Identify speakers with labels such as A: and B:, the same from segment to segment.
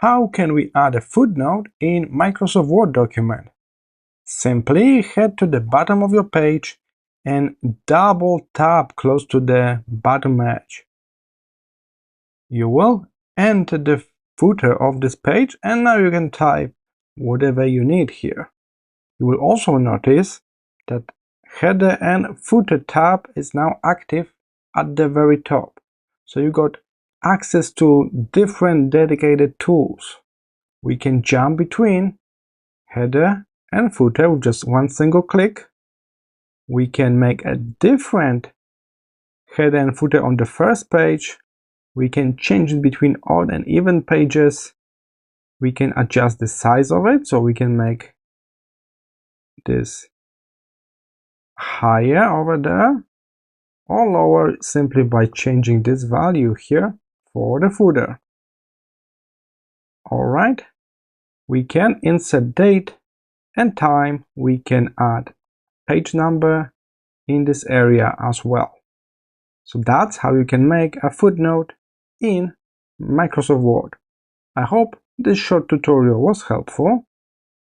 A: How can we add a footnote in Microsoft Word document? Simply head to the bottom of your page and double tap close to the bottom edge. You will enter the footer of this page, and now you can type whatever you need here. You will also notice that header and footer tab is now active at the very top. So you got access to different dedicated tools. We can jump between header and footer with just one single click. We can make a different header and footer on the first page. We can change it between odd and even pages. We can adjust the size of it, so we can make this higher over there or lower simply by changing this value here for the footer. Alright, we can insert date and time. We can add page number in this area as well. So that's how you can make a footnote in Microsoft Word. I hope this short tutorial was helpful.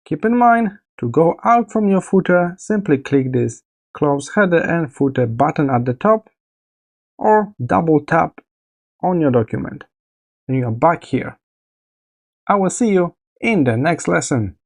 A: Keep in mind, to go out from your footer, simply click this Close Header and Footer button at the top, or double tap on your document, and you are back here. I will see you in the next lesson.